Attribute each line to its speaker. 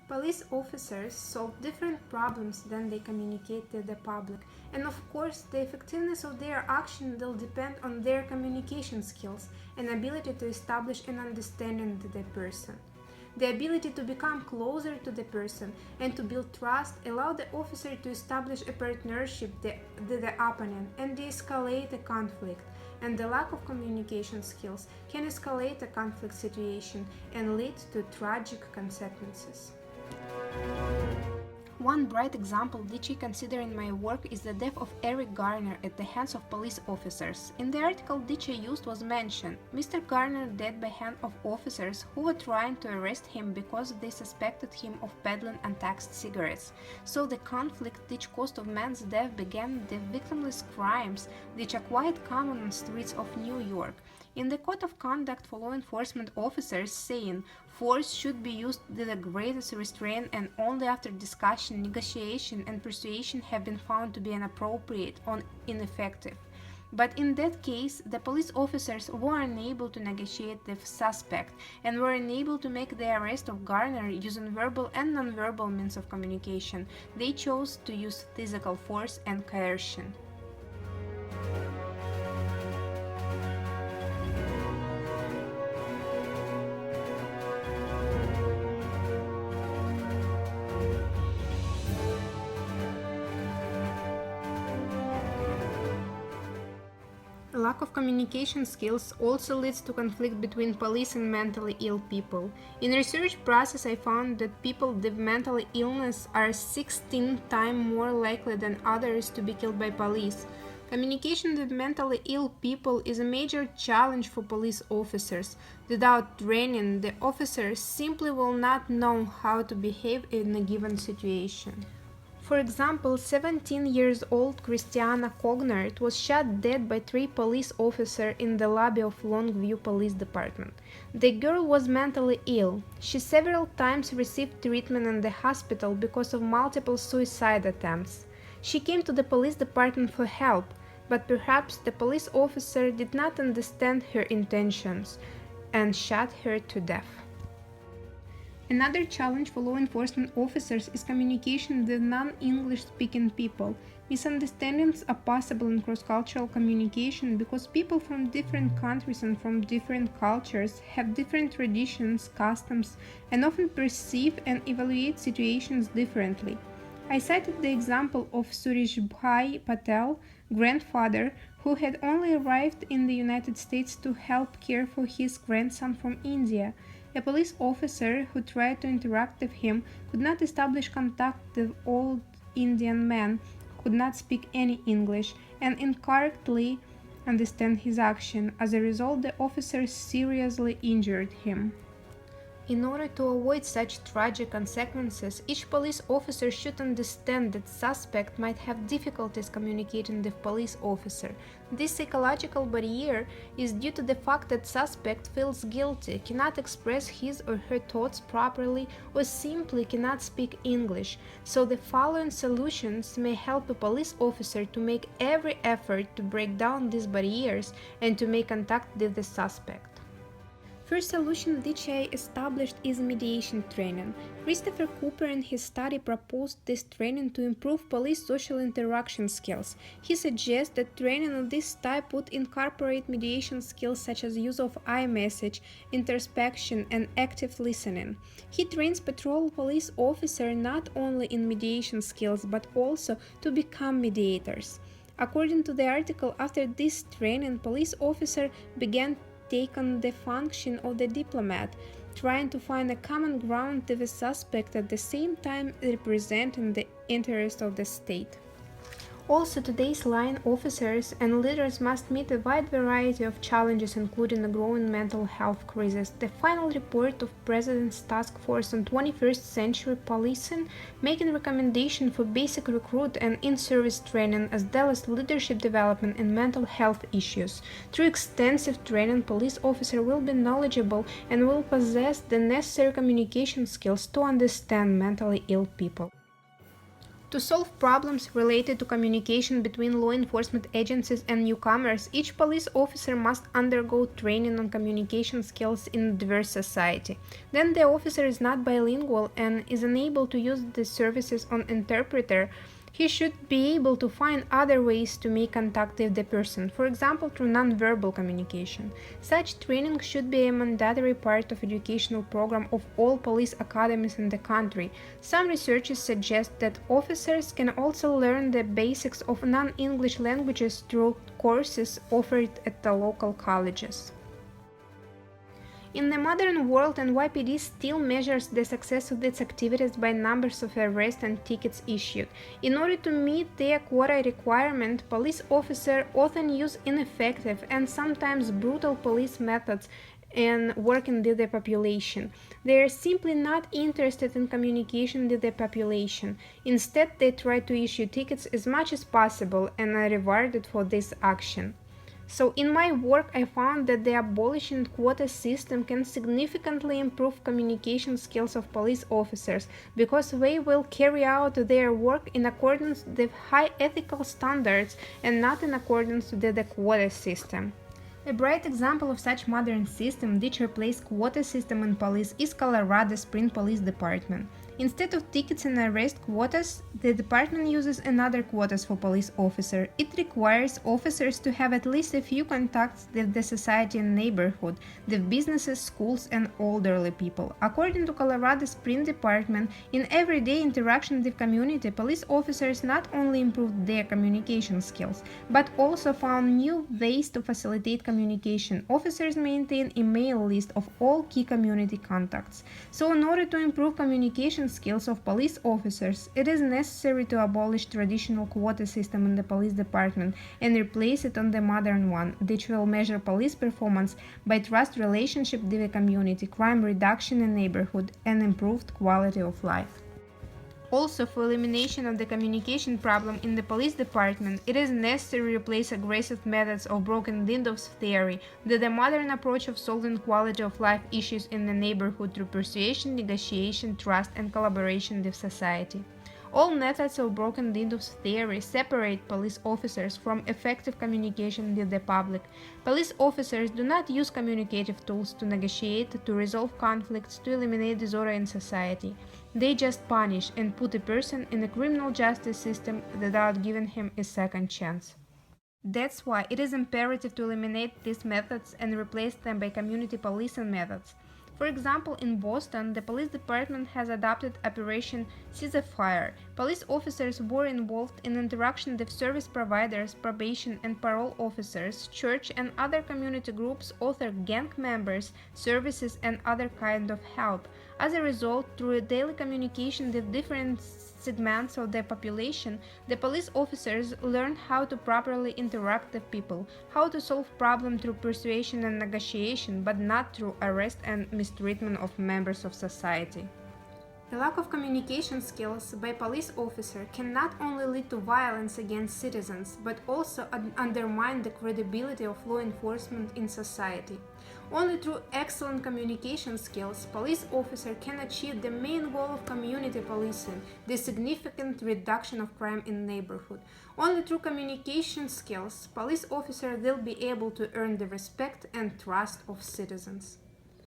Speaker 1: Police officers solve different problems than they communicate to the public, and of course, the effectiveness of their action will depend on their communication skills and ability to establish an understanding of the person. The ability to become closer to the person and to build trust allow the officer to establish a partnership with the opponent and de-escalate a conflict. And the lack of communication skills can escalate a conflict situation and lead to tragic consequences. One bright example which I consider in my work is the death of Eric Garner at the hands of police officers. In the article which I used was mentioned, Mr. Garner dead by hand of officers who were trying to arrest him because they suspected him of peddling untaxed cigarettes. So the conflict which caused of man's death began the victimless crimes which are quite common on streets of New York. In the Code of Conduct for Law Enforcement Officers saying force should be used with the greatest restraint and only after discussion, negotiation and persuasion have been found to be inappropriate or ineffective. But in that case, the police officers were unable to negotiate the suspect and were unable to make the arrest of Garner using verbal and non-verbal means of communication. They chose to use physical force and coercion. Lack of communication skills also leads to conflict between police and mentally ill people. In research process, I found that people with mental illness are 16 times more likely than others to be killed by police. Communication with mentally ill people is a major challenge for police officers. Without training, the officers simply will not know how to behave in a given situation. For example, 17 years old Christiana Cognert was shot dead by 3 police officers in the lobby of Longview Police Department. The girl was mentally ill. She several times received treatment in the hospital because of multiple suicide attempts. She came to the police department for help, but perhaps the police officer did not understand her intentions and shot her to death. Another challenge for law enforcement officers is communication with non-English speaking people. Misunderstandings are possible in cross-cultural communication because people from different countries and from different cultures have different traditions, customs, and often perceive and evaluate situations differently. I cited the example of Sureshbhai Patel, grandfather, who had only arrived in the United States to help care for his grandson from India. A police officer who tried to interact with him could not establish contact with old Indian man who could not speak any English and incorrectly understand his action. As a result, the officer seriously injured him. In order to avoid such tragic consequences, each police officer should understand that suspect might have difficulties communicating with police officer. This psychological barrier is due to the fact that suspect feels guilty, cannot express his or her thoughts properly, or simply cannot speak English. So the following solutions may help a police officer to make every effort to break down these barriers and to make contact with the suspect. First solution which I established is mediation training. Christopher Cooper in his study proposed this training to improve police social interaction skills. He suggests that training of this type would incorporate mediation skills such as use of iMessage, introspection, and active listening. He trains patrol police officers not only in mediation skills but also to become mediators. According to the article, after this training, police officers began take on the function of the diplomat, trying to find a common ground with the suspect at the same time representing the interest of the state. Also, today's line officers and leaders must meet a wide variety of challenges, including a growing mental health crisis. The final report of President's Task Force on 21st Century Policing, making recommendation for basic recruit and in-service training, as well as leadership development in mental health issues. Through extensive training, police officer will be knowledgeable and will possess the necessary communication skills to understand mentally ill people. To solve problems related to communication between law enforcement agencies and newcomers, each police officer must undergo training on communication skills in a diverse society. Then the officer is not bilingual and is unable to use the services of an interpreter. He should be able to find other ways to make contact with the person, for example through non-verbal communication. Such training should be a mandatory part of educational program of all police academies in the country. Some researchers suggest that officers can also learn the basics of non-English languages through courses offered at the local colleges. In the modern world, NYPD still measures the success of its activities by numbers of arrests and tickets issued. In order to meet their quota requirement, police officers often use ineffective and sometimes brutal police methods in working with the population. They are simply not interested in communication with the population. Instead, they try to issue tickets as much as possible and are rewarded for this action. So in my work, I found that the abolishing quota system can significantly improve communication skills of police officers because they will carry out their work in accordance with high ethical standards and not in accordance with the quota system. A bright example of such modern system which replaced quota system in police is Colorado Springs Police Department. Instead of tickets and arrest quotas, the department uses another quotas for police officers. It requires officers to have at least a few contacts with the society and neighborhood, with businesses, schools, and elderly people. According to Colorado Springs Department, in everyday interaction with community, police officers not only improved their communication skills, but also found new ways to facilitate communication. Officers maintain a mail list of all key community contacts. So in order to improve communication skills of police officers, it is necessary to abolish traditional quota system in the police department and replace it on the modern one, which will measure police performance by trust relationship with the community, crime reduction in neighborhood, and improved quality of life. Also, for elimination of the communication problem in the police department, it is necessary to replace aggressive methods of broken windows theory with a modern approach of solving quality of life issues in the neighborhood through persuasion, negotiation, trust, and collaboration with society. All methods of broken windows theory separate police officers from effective communication with the public. Police officers do not use communicative tools to negotiate, to resolve conflicts, to eliminate disorder in society. They just punish and put a person in a criminal justice system without giving him a second chance. That's why it is imperative to eliminate these methods and replace them by community policing methods. For example, in Boston, the police department has adopted Operation Ceasefire. Police officers were involved in interaction with service providers, probation and parole officers, church and other community groups, author gang members, services and other kind of help. As a result, through a daily communication with different segments of the population, the police officers learn how to properly interact with people, how to solve problems through persuasion and negotiation, but not through arrest and mistreatment of members of society. The lack of communication skills by police officers can not only lead to violence against citizens, but also undermine the credibility of law enforcement in society. Only through excellent communication skills, police officers can achieve the main goal of community policing, the significant reduction of crime in neighborhood. Only through communication skills, police officers will be able to earn the respect and trust of citizens.